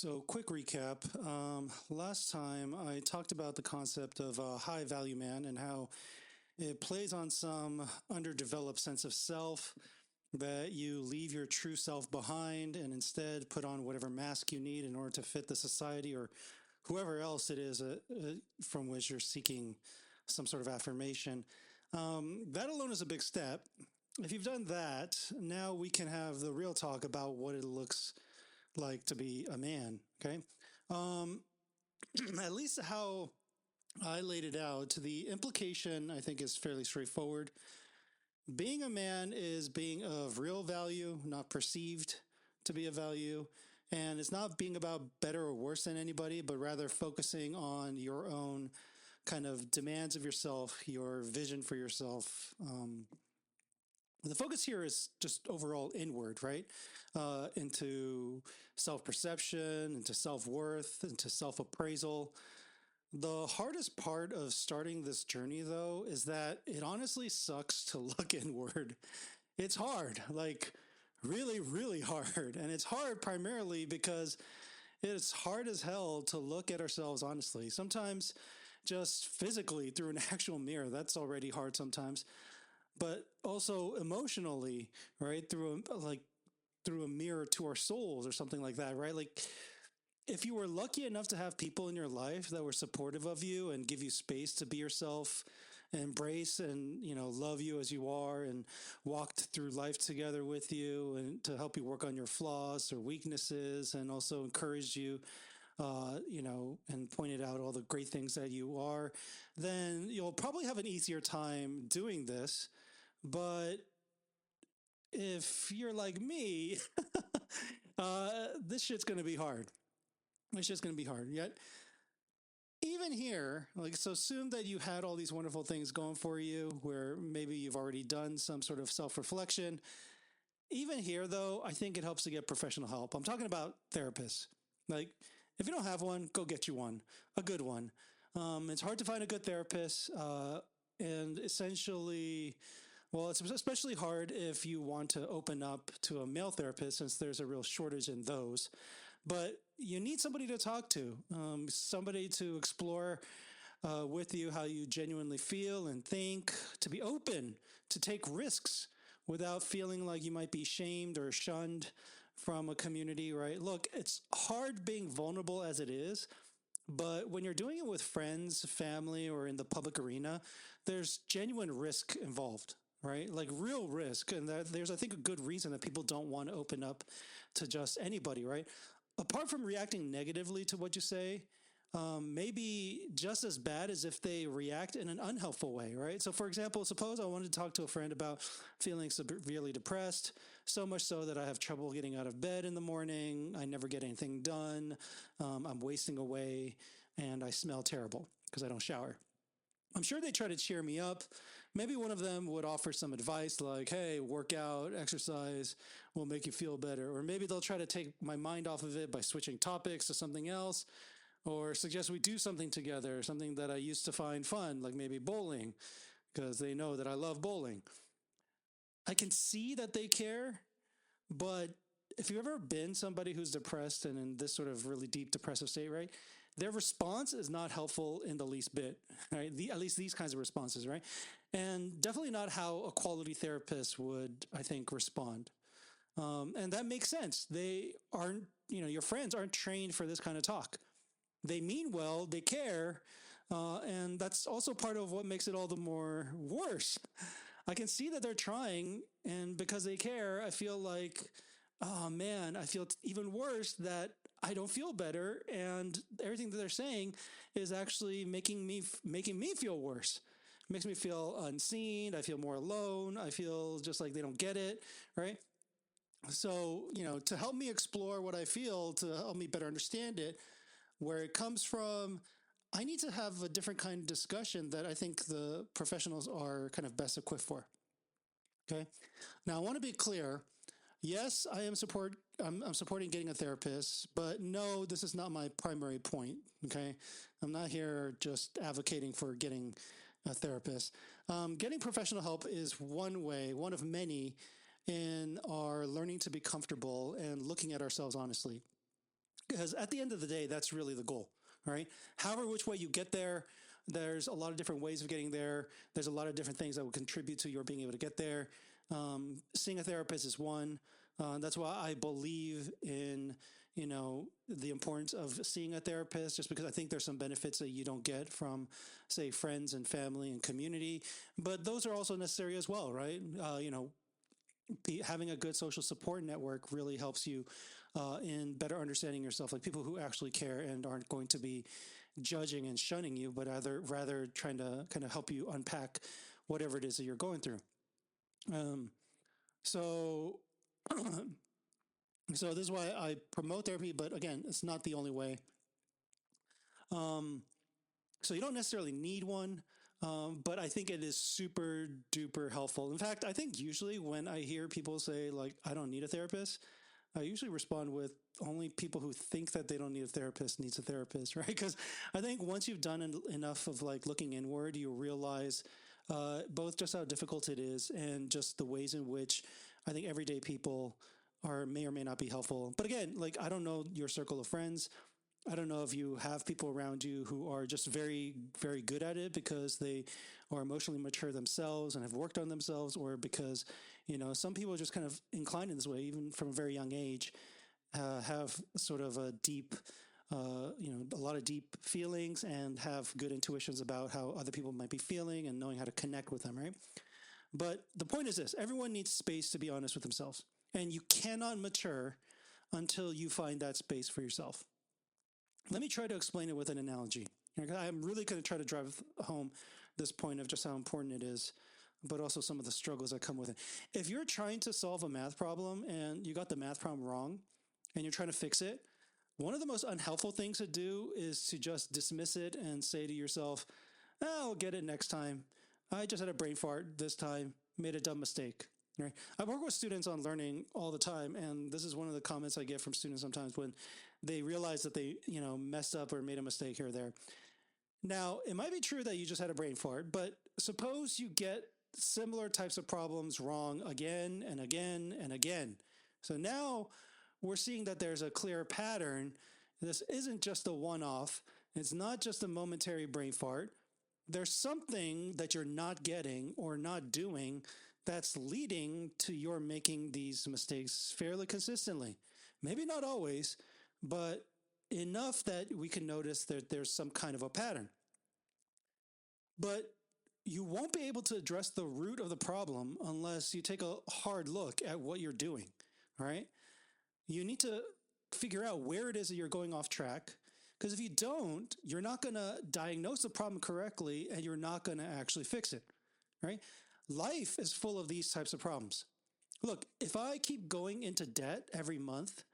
So, quick recap. Last time I talked about the concept of a high value man and how it plays on some underdeveloped sense of self that you leave your true self behind and instead put on whatever mask you need in order to fit the society or whoever else it is from which you're seeking some sort of affirmation. That alone is a big step. If you've done that, now we can have the real talk about what it looks like to be a man. Okay. Um, at least how I laid it out, the implication I think is fairly straightforward. Being a man is being of real value, not perceived to be of value. And it's not being about better or worse than anybody, but rather focusing on your own kind of demands of yourself, your vision for yourself. The focus here is just overall inward, right? Into self-perception, into self-worth, into self-appraisal. The hardest part of starting this journey, though, is that it honestly sucks to look inward. It's hard, like really, really hard. And it's hard primarily because it's hard as hell to look at ourselves honestly. Sometimes just physically through an actual mirror, that's already hard sometimes. But also emotionally, right? Through a mirror to our souls or something like that, right? Like if you were lucky enough to have people in your life that were supportive of you and give you space to be yourself, embrace and, love you as you are and walked through life together with you and to help you work on your flaws or weaknesses and also encourage you, and pointed out all the great things that you are, then you'll probably have an easier time doing this. But if you're like me, this shit's going to be hard. It's just going to be hard. Yet, even here, so assume that you had all these wonderful things going for you where maybe you've already done some sort of self-reflection. Even here, though, I think it helps to get professional help. I'm talking about therapists. Like, if you don't have one, go get you one, a good one. It's hard to find a good therapist. And essentially, well, it's especially hard if you want to open up to a male therapist since there's a real shortage in those. But you need somebody to talk to, somebody to explore with you how you genuinely feel and think, to be open, to take risks without feeling like you might be shamed or shunned from a community, right? Look, it's hard being vulnerable as it is, but when you're doing it with friends, family, or in the public arena, there's genuine risk involved. Right? Like real risk. And there's, I think, a good reason that people don't want to open up to just anybody, right? Apart from reacting negatively to what you say, maybe just as bad as if they react in an unhelpful way, right? So for example, suppose I wanted to talk to a friend about feeling severely depressed, so much so that I have trouble getting out of bed in the morning, I never get anything done, I'm wasting away, and I smell terrible because I don't shower. I'm sure they try to cheer me up. Maybe one of them would offer some advice like, hey, work out, exercise will make you feel better. Or maybe they'll try to take my mind off of it by switching topics to something else, or suggest we do something together, something that I used to find fun, like maybe bowling, because they know that I love bowling. I can see that they care, but if you've ever been somebody who's depressed and in this sort of really deep depressive state, right? Their response is not helpful in the least bit, right? At least these kinds of responses, right? And definitely not how a quality therapist would, I think, respond. And that makes sense. They aren't, your friends aren't trained for this kind of talk. They mean well, they care, and that's also part of what makes it all the more worse. I can see that they're trying, and because they care, I feel like, oh man, I feel even worse that I don't feel better, and everything that they're saying is actually making me feel worse. It makes me feel unseen. I feel more alone. I feel just like they don't get it, right? So, to help me explore what I feel, to help me better understand it, where it comes from, I need to have a different kind of discussion that I think the professionals are kind of best equipped for. Okay. Now, I want to be clear. Yes, I'm supporting getting a therapist, but no, this is not my primary point. Okay. I'm not here just advocating for getting a therapist. Getting professional help is one way, one of many in our learning to be comfortable and looking at ourselves honestly. because at the end of the day, that's really the goal, right? However, which way you get there, there's a lot of different ways of getting there. There's a lot of different things that will contribute to your being able to get there. Seeing a therapist is one. That's why I believe in, the importance of seeing a therapist, just because I think there's some benefits that you don't get from, say, friends and family and community. But those are also necessary as well, right? Having a good social support network really helps you in better understanding yourself, like people who actually care and aren't going to be judging and shunning you, but rather trying to kind of help you unpack whatever it is that you're going through. Um, so, so this is why I promote therapy, but again, it's not the only way. Um, so you don't necessarily need one, but I think it is super duper helpful. In fact, I think usually when I hear people say like, I don't need a therapist, I usually respond with only people who think that they don't need a therapist needs a therapist, right? Because I think once you've done enough of like looking inward, you realize both just how difficult it is and just the ways in which I think everyday people are may or may not be helpful. But again, like I don't know your circle of friends. I don't know if you have people around you who are just very, very good at it because they are emotionally mature themselves and have worked on themselves, or because, some people are just kind of inclined in this way, even from a very young age, have sort of a deep, a lot of deep feelings and have good intuitions about how other people might be feeling and knowing how to connect with them, right? But the point is this: everyone needs space to be honest with themselves. And you cannot mature until you find that space for yourself. Let me try to explain it with an analogy. I'm really going to try to drive home this point of just how important it is, but also some of the struggles that come with it. If you're trying to solve a math problem and you got the math problem wrong and you're trying to fix it, one of the most unhelpful things to do is to just dismiss it and say to yourself, I'll get it next time. I just had a brain fart this time, made a dumb mistake. Right? I work with students on learning all the time, and this is one of the comments I get from students sometimes when they realize that they, messed up or made a mistake here or there. Now, it might be true that you just had a brain fart, but suppose you get similar types of problems wrong again and again and again. So now we're seeing that there's a clear pattern. This isn't just a one-off. It's not just a momentary brain fart. There's something that you're not getting or not doing that's leading to your making these mistakes fairly consistently. Maybe not always, but enough that we can notice that there's some kind of a pattern. But you won't be able to address the root of the problem unless you take a hard look at what you're doing, all right? You need to figure out where it is that you're going off track, because if you don't, you're not going to diagnose the problem correctly and you're not going to actually fix it, right? Life is full of these types of problems. Look, if I keep going into debt every month,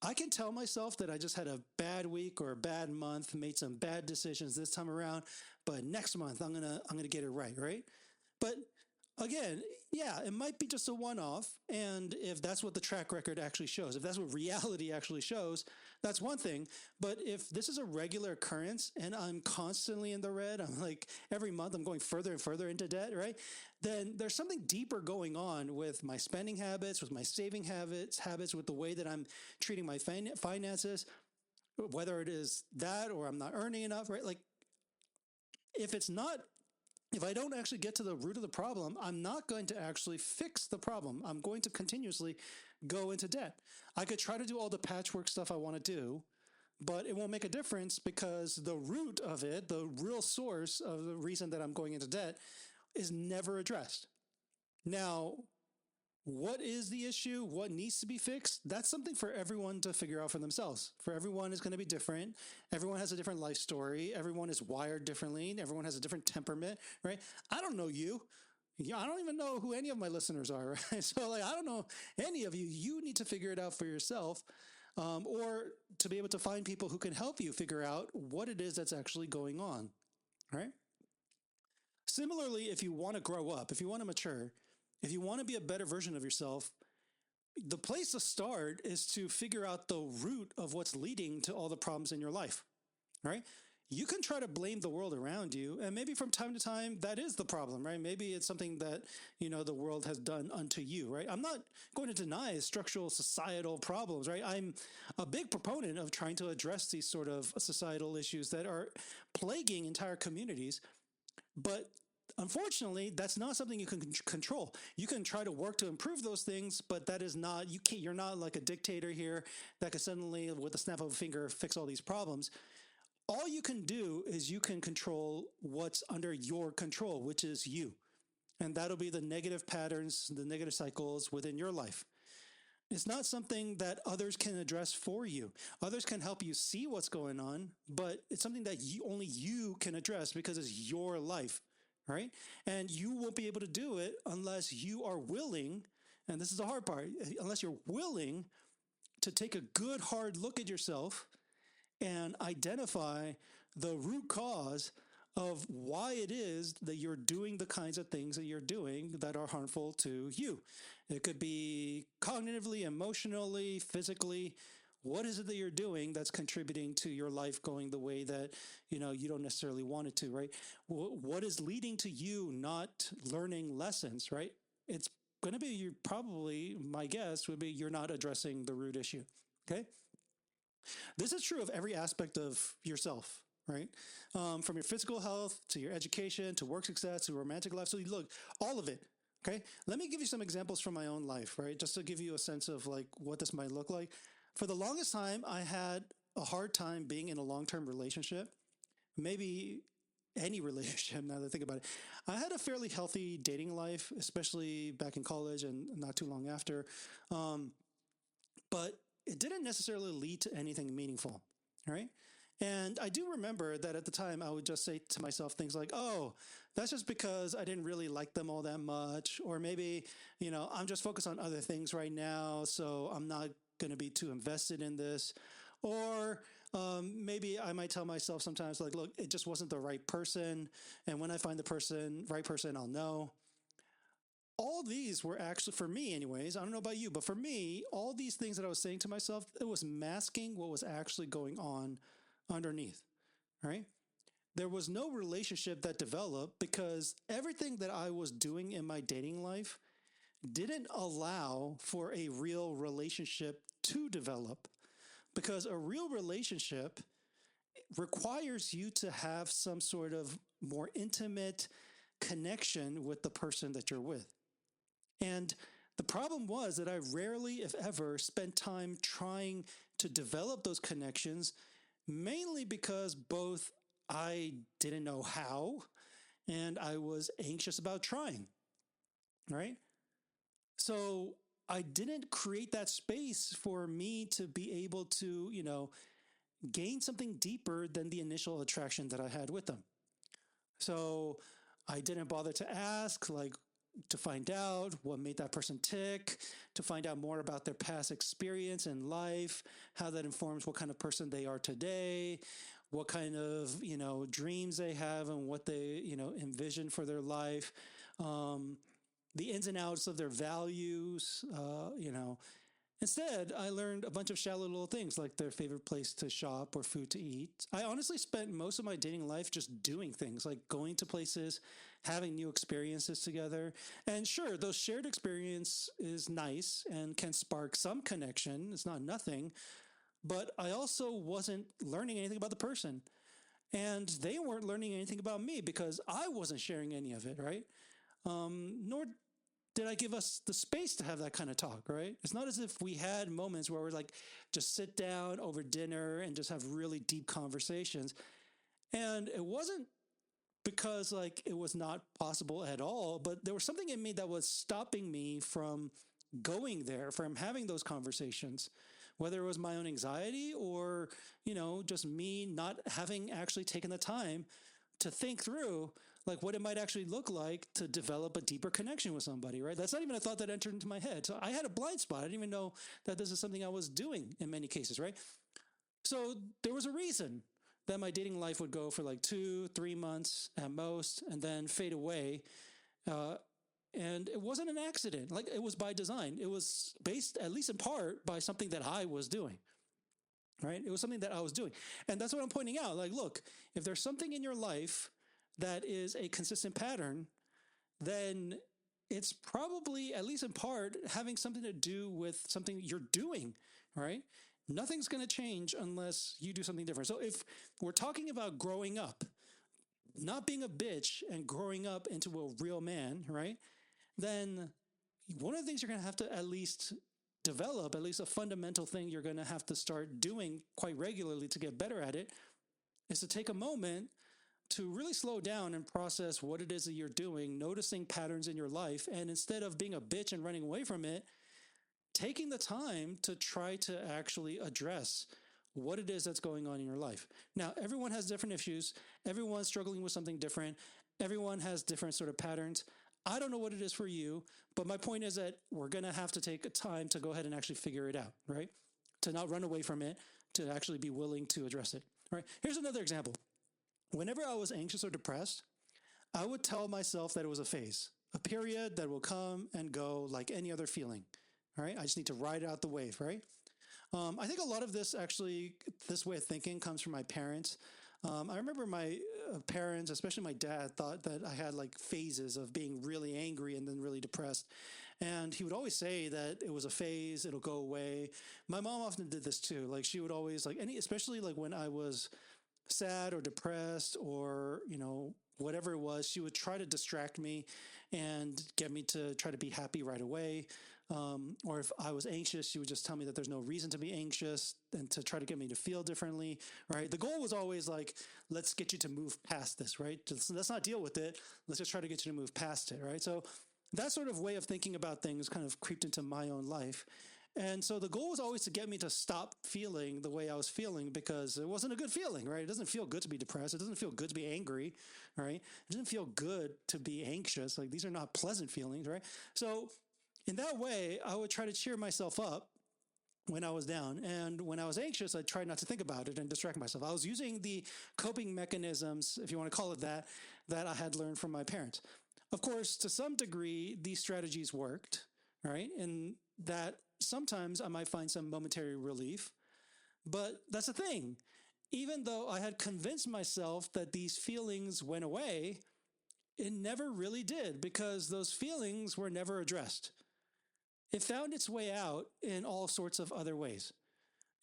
I can tell myself that I just had a bad week or a bad month, made some bad decisions this time around, but next month I'm gonna get it right, right? But again, yeah, it might be just a one-off, and if that's what the track record actually shows, if that's what reality actually shows, that's one thing. But if this is a regular occurrence and I'm constantly in the red, I'm like every month I'm going further and further into debt, right? Then there's something deeper going on with my spending habits, with my saving habits, with the way that I'm treating my finances, whether it is that or I'm not earning enough, right? Like if it's not if I don't actually get to the root of the problem, I'm not going to actually fix the problem. I'm going to continuously go into debt. I could try to do all the patchwork stuff I want to do, but it won't make a difference because the root of it, the real source of the reason that I'm going into debt, is never addressed. Now, what is the issue? What needs to be fixed? That's something for everyone to figure out for themselves. For everyone is going to be different. Everyone has a different life story. Everyone is wired differently. Everyone has a different temperament, right? I don't know you. Yeah, I don't even know who any of my listeners are, right? So I don't know any of you. You need to figure it out for yourself, or to be able to find people who can help you figure out what it is that's actually going on, right? Similarly, if you want to grow up, if you want to mature, if you want to be a better version of yourself, the place to start is to figure out the root of what's leading to all the problems in your life, right? you can try to blame the world around you. And maybe from time to time, that is the problem, right? Maybe it's something that, the world has done unto you, right? I'm not going to deny structural societal problems, right? I'm a big proponent of trying to address these sort of societal issues that are plaguing entire communities. But unfortunately, that's not something you can control. You can try to work to improve those things, but that is not, you can't, you're not like a dictator here that could suddenly, with a snap of a finger, fix all these problems. All you can do is you can control what's under your control, which is you. And that'll be the negative patterns, the negative cycles within your life. It's not something that others can address for you. Others can help you see what's going on, but it's something that only you can address because it's your life, right? And you won't be able to do it unless you are willing, and this is the hard part, unless you're willing to take a good hard look at yourself and identify the root cause of why it is that you're doing the kinds of things that you're doing that are harmful to you. It could be cognitively, emotionally, physically. What is it that you're doing that's contributing to your life going the way that, you don't necessarily want it to, right? What is leading to you not learning lessons, right? It's going to be probably, my guess would be you're not addressing the root issue, okay? This is true of every aspect of yourself, right? From your physical health to your education to work success to romantic life. So look, all of it. Okay. Let me give you some examples from my own life, right? Just to give you a sense of like what this might look like. For the longest time, I had a hard time being in a long-term relationship, maybe any relationship now that I think about it. I had a fairly healthy dating life, especially back in college and not too long after. But it didn't necessarily lead to anything meaningful, right? And I do remember that at the time I would just say to myself things like, oh, that's just because I didn't really like them all that much. Or maybe, I'm just focused on other things right now, so I'm not going to be too invested in this. Or maybe I might tell myself sometimes like, look, it just wasn't the right person. And when I find the right person, I'll know. All these were actually, for me anyways, I don't know about you, but for me, all these things that I was saying to myself, it was masking what was actually going on underneath, right? There was no relationship that developed because everything that I was doing in my dating life didn't allow for a real relationship to develop, because a real relationship requires you to have some sort of more intimate connection with the person that you're with. And the problem was that I rarely, if ever, spent time trying to develop those connections, mainly because both I didn't know how and I was anxious about trying, right? So I didn't create that space for me to be able to, gain something deeper than the initial attraction that I had with them. So I didn't bother to ask, like, to find out what made that person tick, to find out more about their past experience in life, how that informs what kind of person they are today, what kind of, dreams they have and what they, envision for their life, the ins and outs of their values, Instead, I learned a bunch of shallow little things like their favorite place to shop or food to eat. I honestly spent most of my dating life just doing things like going to places, having new experiences together. And sure, those shared experience is nice and can spark some connection. It's not nothing. But I also wasn't learning anything about the person. And they weren't learning anything about me because I wasn't sharing any of it, right? Nor did I give us the space to have that kind of talk, right? It's not as if we had moments where we're like, just sit down over dinner and just have really deep conversations. And it wasn't because like it was not possible at all, but there was something in me that was stopping me from going there, from having those conversations, whether it was my own anxiety or, just me not having actually taken the time to think through like what it might actually look like to develop a deeper connection with somebody, right? That's not even a thought that entered into my head. So I had a blind spot. I didn't even know that this is something I was doing in many cases, right? So there was a reason that my dating life would go for like 2-3 months at most and then fade away. And it wasn't an accident. Like it was by design. It was based, at least in part, by something that I was doing. right? It was something that I was doing. And that's what I'm pointing out. Like, look, if there's something in your life that is a consistent pattern, then it's probably, at least in part, having something to do with something you're doing, right? Nothing's going to change unless you do something different. So if we're talking about growing up, not being a bitch and growing up into a real man, right? Then one of the things you're going to have to at least develop, at least a fundamental thing you're going to have to start doing quite regularly to get better at it, is to take a moment to really slow down and process what it is that you're doing, noticing patterns in your life. And instead of being a bitch and running away from it, taking the time to try to actually address what it is that's going on in your life. Now, everyone has different issues. Everyone's struggling with something different. Everyone has different sort of patterns. I don't know what it is for you, but my point is that we're going to have to take a time to go ahead and actually figure it out, right? To not run away from it, to actually be willing to address it, right? Here's another example. Whenever I was anxious or depressed, I would tell myself that it was a phase, a period that will come and go like any other feeling, all right? I just need to ride out the wave, right? I think a lot of this actually, this way of thinking comes from my parents. I remember my parents, especially my dad, thought that I had like phases of being really angry and then really depressed. And he would always say that it was a phase, it'll go away. My mom often did this too. Like she would always like especially like when I was sad or depressed or, whatever it was, she would try to distract me and get me to try to be happy right away. Or if I was anxious, she would just tell me that there's no reason to be anxious and to try to get me to feel differently, right? The goal was always like, let's get you to move past this, right? Let's not deal with it. Let's just try to get you to move past it, right? So that sort of way of thinking about things kind of creeped into my own life. And so the goal was always to get me to stop feeling the way I was feeling because it wasn't a good feeling, right? It doesn't feel good to be depressed. It doesn't feel good to be angry, right? It doesn't feel good to be anxious. Like these are not pleasant feelings, right? So in that way, I would try to cheer myself up when I was down. And when I was anxious, I tried not to think about it and distract myself. I was using the coping mechanisms, if you want to call it that, that I had learned from my parents. Of course, to some degree, these strategies worked, right? And that sometimes I might find some momentary relief. But that's the thing. Even though I had convinced myself that these feelings went away, it never really did because those feelings were never addressed. It found its way out in all sorts of other ways.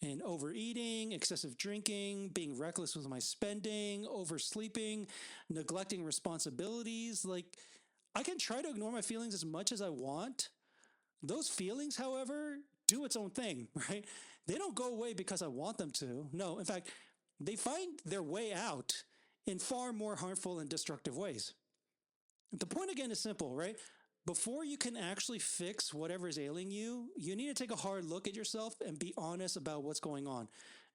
In overeating, excessive drinking, being reckless with my spending, oversleeping, neglecting responsibilities. Like, I can try to ignore my feelings as much as I want. Those feelings, however, do its own thing, right? They don't go away because I want them to. No, in fact, they find their way out in far more harmful and destructive ways. The point again is simple, right? Before you can actually fix whatever is ailing you, you need to take a hard look at yourself and be honest about what's going on,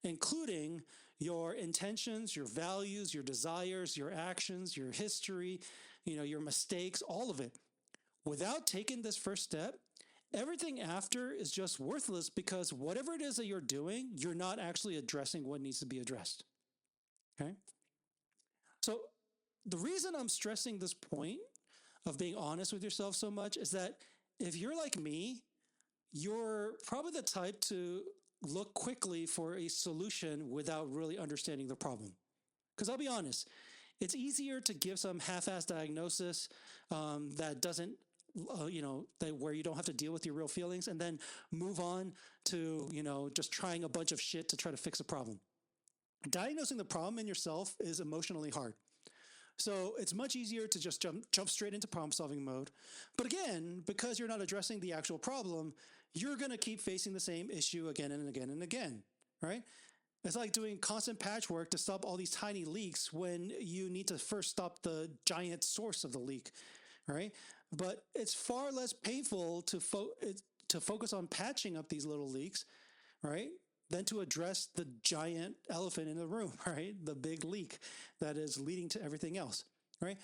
including your intentions, your values, your desires, your actions, your history, your mistakes, all of it. Without taking this first step, everything after is just worthless because whatever it is that you're doing, you're not actually addressing what needs to be addressed. Okay? So the reason I'm stressing this point of being honest with yourself so much is that if you're like me, you're probably the type to look quickly for a solution without really understanding the problem. Because I'll be honest, it's easier to give some half-assed diagnosis that doesn't, where you don't have to deal with your real feelings and then move on to, just trying a bunch of shit to try to fix a problem. Diagnosing the problem in yourself is emotionally hard. So it's much easier to just jump straight into problem solving mode. But again, because you're not addressing the actual problem, you're going to keep facing the same issue again and again and again, right? It's like doing constant patchwork to stop all these tiny leaks when you need to first stop the giant source of the leak, right? But it's far less painful to focus on patching up these little leaks, right? Than to address the giant elephant in the room, right? The big leak that is leading to everything else, right?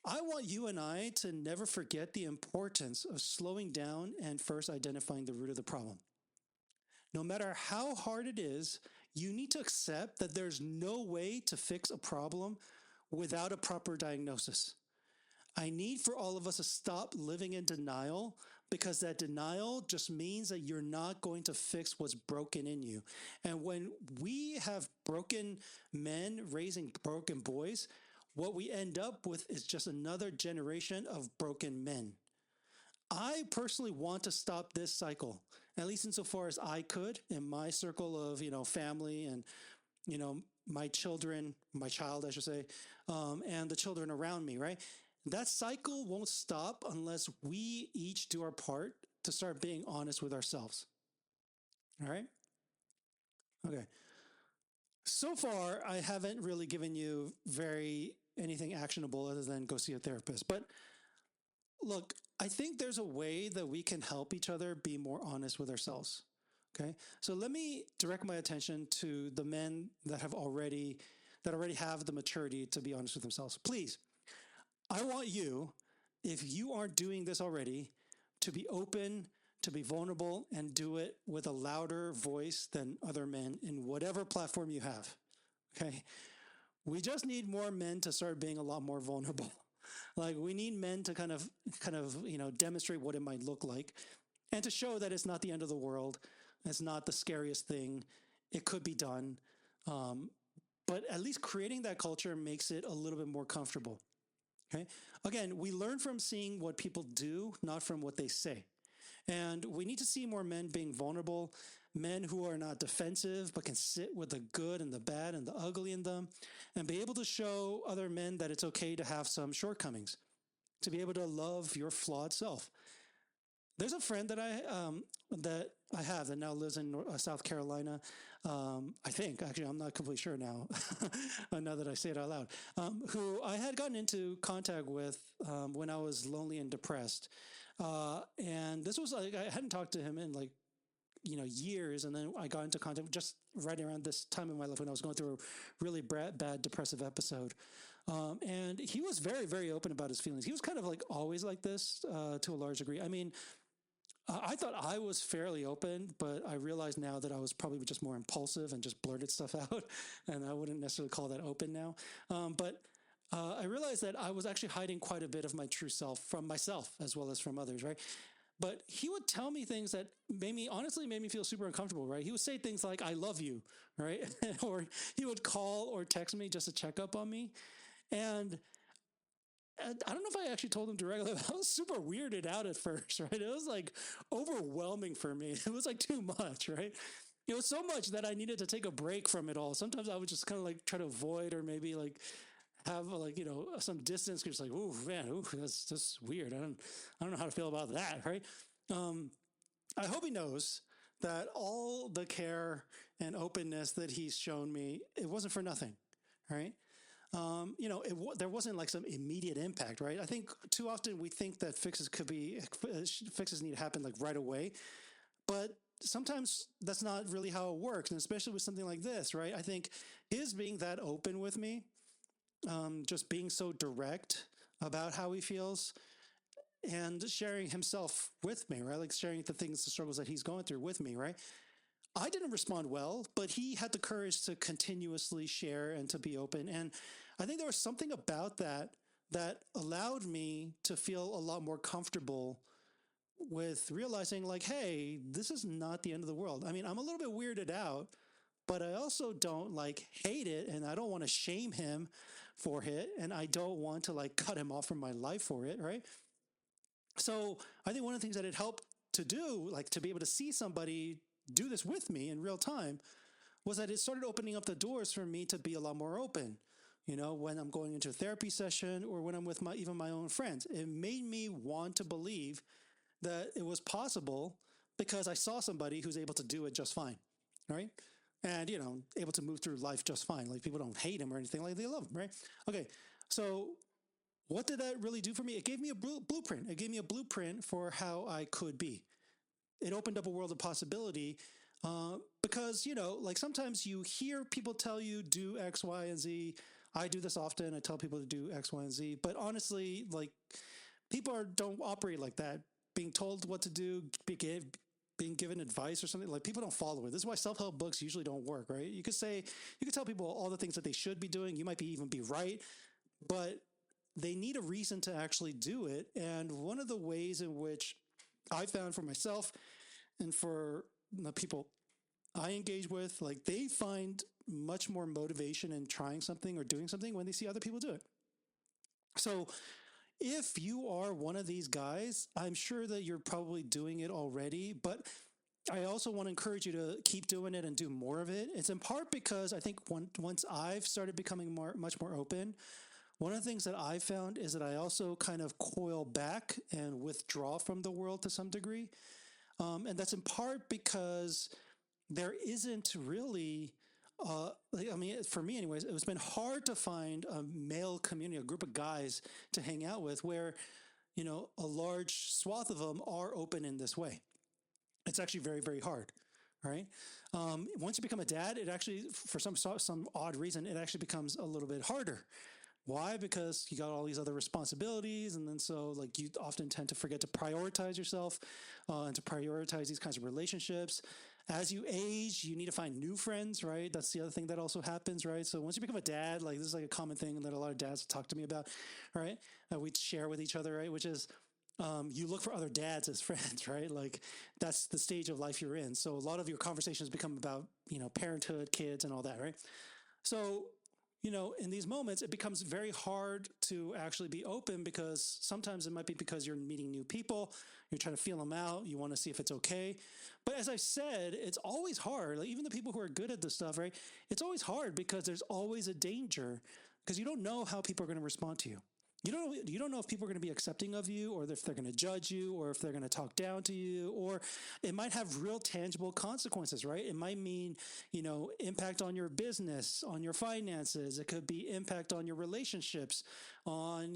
I want you and I to never forget the importance of slowing down and first identifying the root of the problem. No matter how hard it is, you need to accept that there's no way to fix a problem without a proper diagnosis. I need for all of us to stop living in denial because that denial just means that you're not going to fix what's broken in you. And when we have broken men raising broken boys, what we end up with is just another generation of broken men. I personally want to stop this cycle, at least insofar as I could in my circle of, family and, my children, my child, I should say, and the children around me, right? That cycle won't stop unless we each do our part to start being honest with ourselves. All right? Okay. So far, I haven't really given you anything actionable other than go see a therapist. But look, I think there's a way that we can help each other be more honest with ourselves. Okay. So let me direct my attention to the men that already have the maturity to be honest with themselves. Please, I want you, if you aren't doing this already, to be open, to be vulnerable, and do it with a louder voice than other men in whatever platform you have. Okay. We just need more men to start being a lot more vulnerable. Like, we need men to kind of, demonstrate what it might look like and to show that it's not the end of the world. It's not the scariest thing. It could be done. But at least creating that culture makes it a little bit more comfortable. Okay. Again, we learn from seeing what people do, not from what they say. And we need to see more men being vulnerable, men who are not defensive, but can sit with the good and the bad and the ugly in them, and be able to show other men that it's okay to have some shortcomings, to be able to love your flawed self. There's a friend that I have that now lives in South Carolina. I think, actually, I'm not completely sure now, now that I say it out loud, who I had gotten into contact with when I was lonely and depressed. And this was like, I hadn't talked to him in years. And then I got into contact just right around this time in my life when I was going through a really bad depressive episode. And he was very, very open about his feelings. He was kind of like always like this to a large degree. I mean, I thought I was fairly open, but I realize now that I was probably just more impulsive and just blurted stuff out. And I wouldn't necessarily call that open now. But I realized that I was actually hiding quite a bit of my true self from myself as well as from others, right? But he would tell me things that honestly made me feel super uncomfortable, right? He would say things like, "I love you," right? Or he would call or text me just to check up on me. And I don't know if I actually told him directly. I was super weirded out at first, right? It was like overwhelming for me. It was like too much, right? It was so much that I needed to take a break from it all. Sometimes I would just kind of like try to avoid or maybe like have some distance because like, ooh, man, that's weird. I don't know how to feel about that, right? I hope he knows that all the care and openness that he's shown me, it wasn't for nothing, right? There wasn't like some immediate impact, right? I think too often we think that fixes need to happen like right away, but sometimes that's not really how it works. And especially with something like this, right? I think his being that open with me, just being so direct about how he feels and sharing himself with me, right? Like sharing the struggles that he's going through with me, right? I didn't respond well, but he had the courage to continuously share and to be open. And I think there was something about that allowed me to feel a lot more comfortable with realizing like, hey, this is not the end of the world. I mean, I'm a little bit weirded out, but I also don't like hate it, and I don't want to shame him for it, and I don't want to like cut him off from my life for it, right? So I think one of the things that it helped to do, like to be able to see somebody do this with me in real time, was that it started opening up the doors for me to be a lot more open. When I'm going into a therapy session or when I'm with even my own friends, it made me want to believe that it was possible because I saw somebody who's able to do it just fine, right? And, able to move through life just fine. Like people don't hate him or anything, like they love him, right? Okay, so what did that really do for me? It gave me a blueprint. It gave me a blueprint for how I could be. It opened up a world of possibility because, like sometimes you hear people tell you do X, Y, and Z. I do this often. I tell people to do X, Y, and Z. But honestly, like people don't operate like that. Being told what to do, being given advice or something, like people don't follow it. This is why self-help books usually don't work, right? You could tell people all the things that they should be doing. You might even be right, but they need a reason to actually do it. And one of the ways in which I found for myself and for the people I engage with, like they find much more motivation in trying something or doing something when they see other people do it. So if you are one of these guys, I'm sure that you're probably doing it already, but I also want to encourage you to keep doing it and do more of it. It's in part because I think once I've started becoming much more open, one of the things that I found is that I also kind of coil back and withdraw from the world to some degree. And that's in part because there isn't really, I mean, for me, anyways, it's been hard to find a male community, a group of guys to hang out with where, a large swath of them are open in this way. It's actually very, very hard. Right. Once you become a dad, it actually, for some odd reason, it actually becomes a little bit harder. Why? Because you got all these other responsibilities, and then so like you often tend to forget to prioritize yourself and to prioritize these kinds of relationships. As you age, you need to find new friends, right? That's the other thing that also happens, right? So once you become a dad, like this is like a common thing that a lot of dads talk to me about, right? We share with each other, right? Which is you look for other dads as friends, right? Like that's the stage of life you're in. So a lot of your conversations become about, parenthood, kids, and all that, right? So in these moments, it becomes very hard to actually be open because sometimes it might be because you're meeting new people, you're trying to feel them out, you want to see if it's okay. But as I said, it's always hard. Like even the people who are good at this stuff, right? It's always hard because there's always a danger because you don't know how people are going to respond to you. You don't know if people are going to be accepting of you or if they're going to judge you or if they're going to talk down to you, or it might have real tangible consequences, right? It might mean, impact on your business, on your finances. It could be impact on your relationships, on,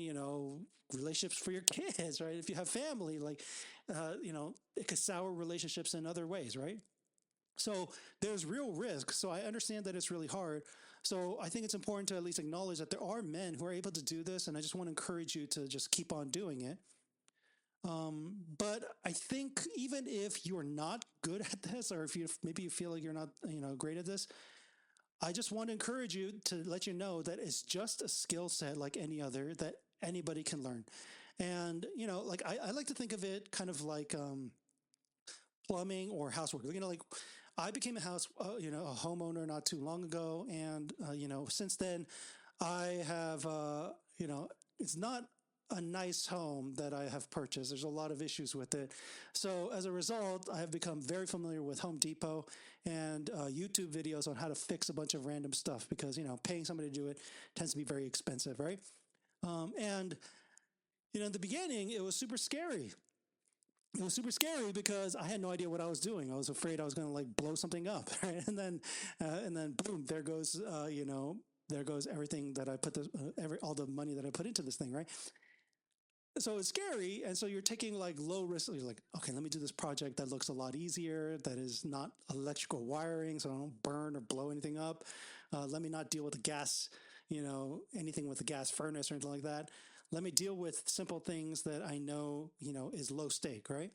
relationships for your kids, right? If you have family, like, it could sour relationships in other ways, right? So there's real risk. So I understand that it's really hard. So I think it's important to at least acknowledge that there are men who are able to do this, and I just want to encourage you to just keep on doing it. But I think even if you're not good at this, or if maybe you feel like you're not, great at this, I just want to encourage you to let you know that it's just a skill set like any other that anybody can learn. And, like I like to think of it kind of like plumbing or housework. Like I became a homeowner not too long ago. And, since then I have, it's not a nice home that I have purchased. There's a lot of issues with it. So as a result, I have become very familiar with Home Depot and YouTube videos on how to fix a bunch of random stuff because, paying somebody to do it tends to be very expensive, right? And, in the beginning, it was super scary. It was super scary because I had no idea what I was doing. I was afraid I was going to like blow something up, right? And then boom, there goes, there goes everything that I put all the money that I put into this thing, right? So it's scary. And so you're taking like low risk. You're like, okay, let me do this project that looks a lot easier, that is not electrical wiring, so I don't burn or blow anything up. Let me not deal with the gas, anything with the gas furnace or anything like that. Let me deal with simple things that I know, is low stake, right?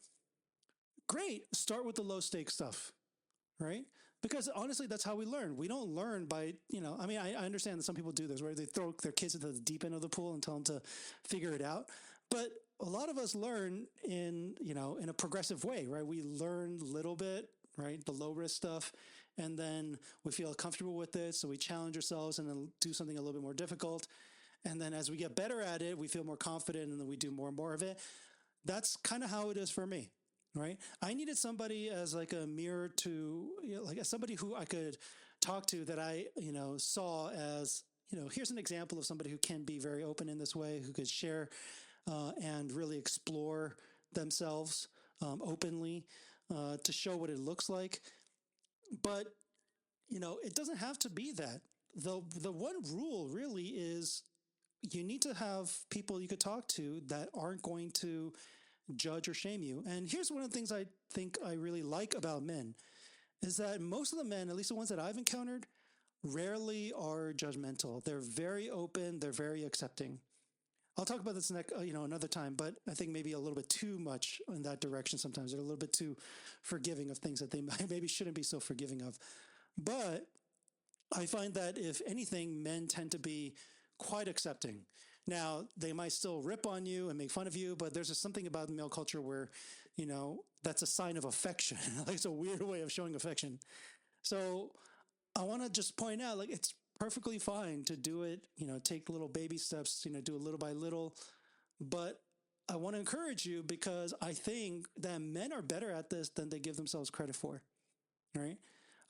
Great. Start with the low stake stuff, right? Because honestly, that's how we learn. We don't learn by, I mean, I understand that some people do this, where they throw their kids into the deep end of the pool and tell them to figure it out. But a lot of us learn in a progressive way, right? We learn a little bit, right? The low risk stuff. And then we feel comfortable with it. So we challenge ourselves and then do something a little bit more difficult. And then as we get better at it, we feel more confident and then we do more and more of it. That's kind of how it is for me, right? I needed somebody as like a mirror to, like as somebody who I could talk to that I, saw as, here's an example of somebody who can be very open in this way, who could share and really explore themselves openly to show what it looks like. But, it doesn't have to be that. The one rule really is you need to have people you could talk to that aren't going to judge or shame you. And here's one of the things I think I really like about men is that most of the men, at least the ones that I've encountered, rarely are judgmental. They're very open. They're very accepting. I'll talk about this another time, but I think maybe a little bit too much in that direction. Sometimes they're a little bit too forgiving of things that they maybe shouldn't be so forgiving of. But I find that if anything, men tend to be quite accepting. Now, they might still rip on you and make fun of you, but there's just something about male culture where that's a sign of affection. Like it's a weird way of showing affection. So I want to just point out, like, it's perfectly fine to do it, take little baby steps, do it little by little. But I want to encourage you because I think that men are better at this than they give themselves credit for. Right.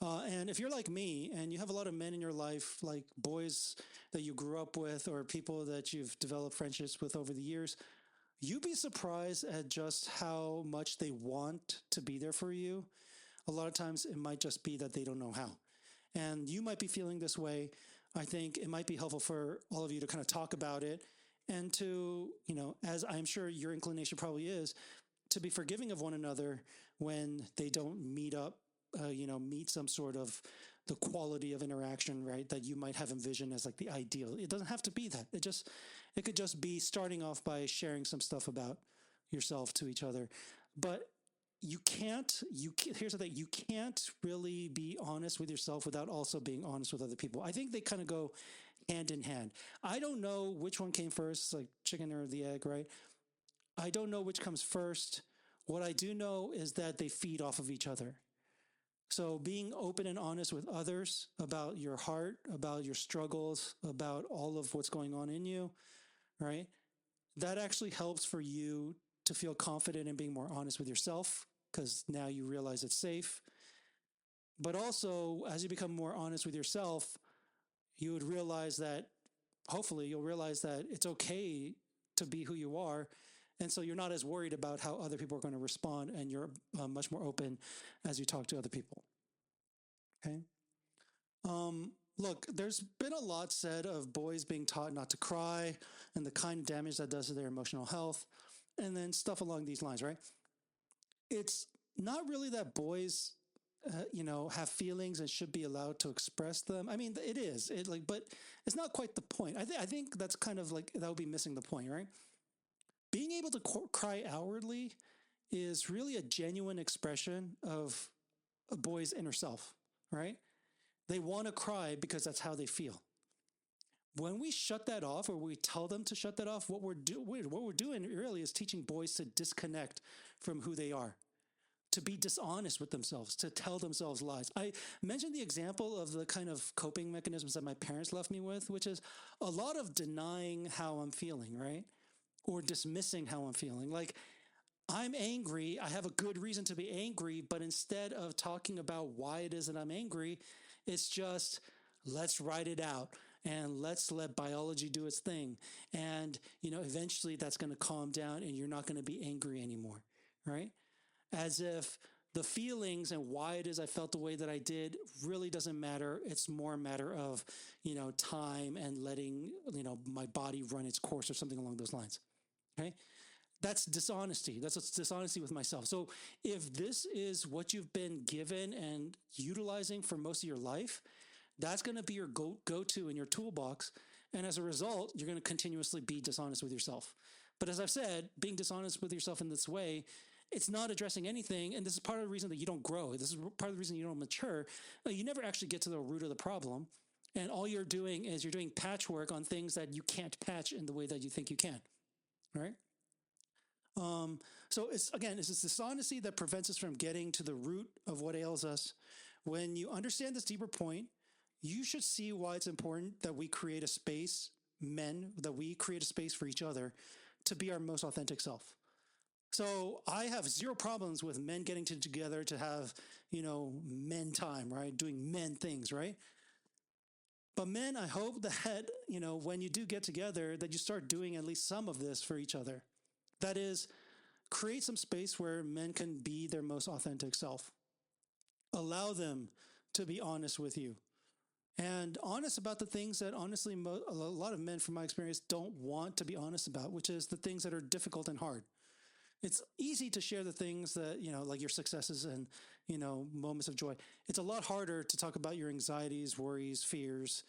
And if you're like me and you have a lot of men in your life, like boys that you grew up with or people that you've developed friendships with over the years, you'd be surprised at just how much they want to be there for you. A lot of times it might just be that they don't know how. And you might be feeling this way. I think it might be helpful for all of you to kind of talk about it and to, as I'm sure your inclination probably is, to be forgiving of one another when they don't meet up, meet some sort of the quality of interaction, right, that you might have envisioned as like the ideal. It doesn't have to be that. It could just be starting off by sharing some stuff about yourself to each other. But here's the thing, you can't really be honest with yourself without also being honest with other people. I think they kind of go hand in hand. I don't know which one came first, like chicken or the egg, right? I don't know which comes first. What I do know is that they feed off of each other. So being open and honest with others about your heart, about your struggles, about all of what's going on in you, right? That actually helps for you to feel confident in being more honest with yourself because now you realize it's safe. But also, as you become more honest with yourself, you would realize that, hopefully, you'll realize that it's okay to be who you are. And so you're not as worried about how other people are going to respond, and you're much more open as you talk to other people. Okay? Look, there's been a lot said of boys being taught not to cry and the kind of damage that does to their emotional health, and then stuff along these lines, right? It's not really that boys, have feelings and should be allowed to express them. I mean, it is, but it's not quite the point. I think that's kind of like, that would be missing the point, right? Being able to cry outwardly is really a genuine expression of a boy's inner self, right? They want to cry because that's how they feel. When we shut that off, or we tell them to shut that off, what we're doing really is teaching boys to disconnect from who they are, to be dishonest with themselves, to tell themselves lies. I mentioned the example of the kind of coping mechanisms that my parents left me with, which is a lot of denying how I'm feeling, right? Or dismissing how I'm feeling. Like, I'm angry. I have a good reason to be angry, but instead of talking about why it is that I'm angry, it's just, let's write it out and let's let biology do its thing. And, eventually that's going to calm down and you're not going to be angry anymore, right? As if the feelings and why it is I felt the way that I did really doesn't matter. It's more a matter of, time and letting, my body run its course or something along those lines. Okay. That's dishonesty. That's dishonesty with myself. So if this is what you've been given and utilizing for most of your life, that's going to be your go-to in your toolbox. And as a result, you're going to continuously be dishonest with yourself. But as I've said, being dishonest with yourself in this way, it's not addressing anything. And this is part of the reason that you don't grow. This is part of the reason you don't mature. You never actually get to the root of the problem. And all you're doing is you're doing patchwork on things that you can't patch in the way that you think you can. Right? So it's this dishonesty that prevents us from getting to the root of what ails us. When you understand this deeper point, you should see why it's important that we create a space, that we create a space for each other to be our most authentic self. So I have zero problems with men getting together to have, men time, right? Doing men things, right? But men, I hope that, when you do get together, that you start doing at least some of this for each other. That is, create some space where men can be their most authentic self. Allow them to be honest with you. And honest about the things that honestly a lot of men, from my experience, don't want to be honest about, which is the things that are difficult and hard. It's easy to share the things that, like your successes and, moments of joy. It's a lot harder to talk about your anxieties, worries, fears,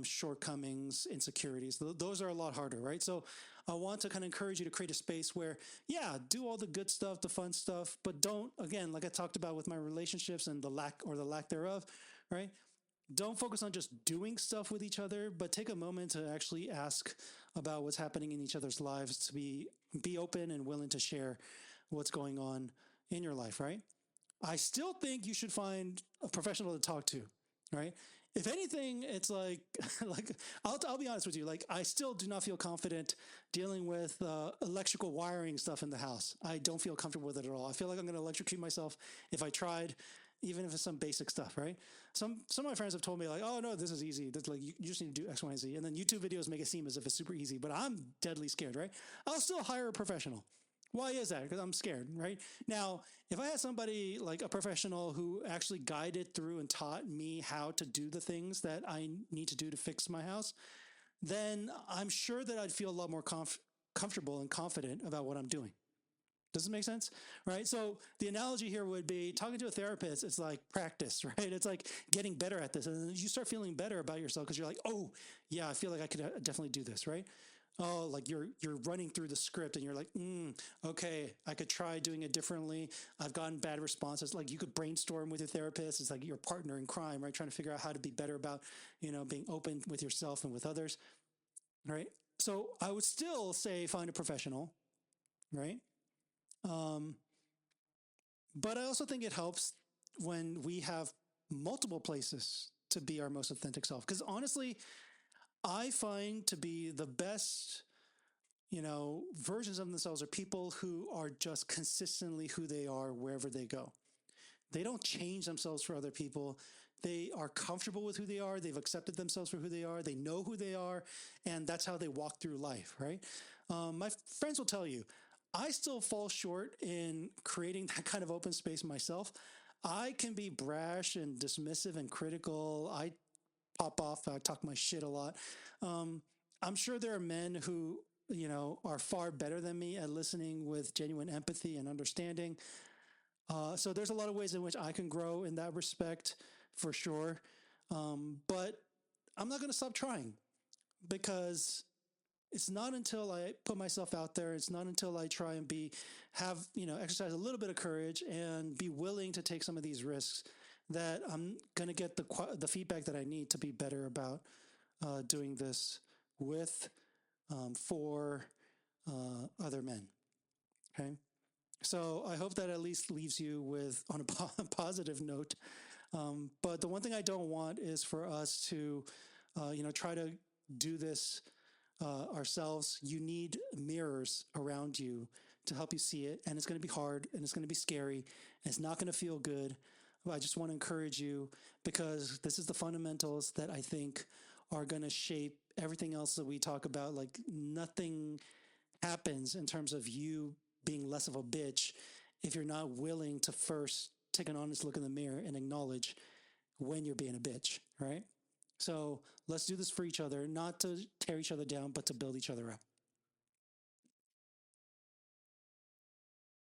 shortcomings, insecurities. Those are a lot harder, right? So I want to kind of encourage you to create a space where, do all the good stuff, the fun stuff, but don't, again, like I talked about with my relationships and the lack thereof, right? Don't focus on just doing stuff with each other, but take a moment to actually ask about what's happening in each other's lives, to be open and willing to share what's going on in your life, right? I still think you should find a professional to talk to, right? If anything, it's like, like I'll be honest with you. Like I still do not feel confident dealing with electrical wiring stuff in the house. I don't feel comfortable with it at all. I feel like I'm going to electrocute myself if I tried, even if it's some basic stuff, right? Some of my friends have told me like, oh no, this is easy. That's like you just need to do X, Y, and Z, and then YouTube videos make it seem as if it's super easy. But I'm deadly scared, right? I'll still hire a professional. Why is that? Because I'm scared, right? Now, if I had somebody like a professional who actually guided through and taught me how to do the things that I need to do to fix my house, then I'm sure that I'd feel a lot more comfortable and confident about what I'm doing. Does it make sense? Right. So the analogy here would be talking to a therapist. It's like practice, right? It's like getting better at this. And then you start feeling better about yourself because you're like, oh, yeah, I feel like I could definitely do this, right? Oh, like you're running through the script and you're like, okay, I could try doing it differently. I've gotten bad responses. Like you could brainstorm with your therapist. It's like your partner in crime, right? Trying to figure out how to be better about, being open with yourself and with others, right? So I would still say find a professional, right? Um, but I also think it helps when we have multiple places to be our most authentic self. Because honestly, I find to be the best, versions of themselves are people who are just consistently who they are wherever they go. They don't change themselves for other people. They are comfortable with who they are. They've accepted themselves for who they are. They know who they are. And that's how they walk through life, right? My friends will tell you, I still fall short in creating that kind of open space myself. I can be brash and dismissive and critical. I pop off. I talk my shit a lot. I'm sure there are men who, are far better than me at listening with genuine empathy and understanding. So there's a lot of ways in which I can grow in that respect for sure. But I'm not going to stop trying because it's not until I put myself out there, it's not until I try and exercise a little bit of courage and be willing to take some of these risks that I'm going to get the feedback that I need to be better about doing this with, for other men. Okay. So I hope that at least leaves you with on a positive note. But the one thing I don't want is for us to, try to do this ourselves. You need mirrors around you to help you see it. And it's going to be hard and it's going to be scary. And it's not going to feel good. But I just want to encourage you because this is the fundamentals that I think are going to shape everything else that we talk about. Like nothing happens in terms of you being less of a bitch if you're not willing to first take an honest look in the mirror and acknowledge when you're being a bitch, right? So let's do this for each other, not to tear each other down, but to build each other up.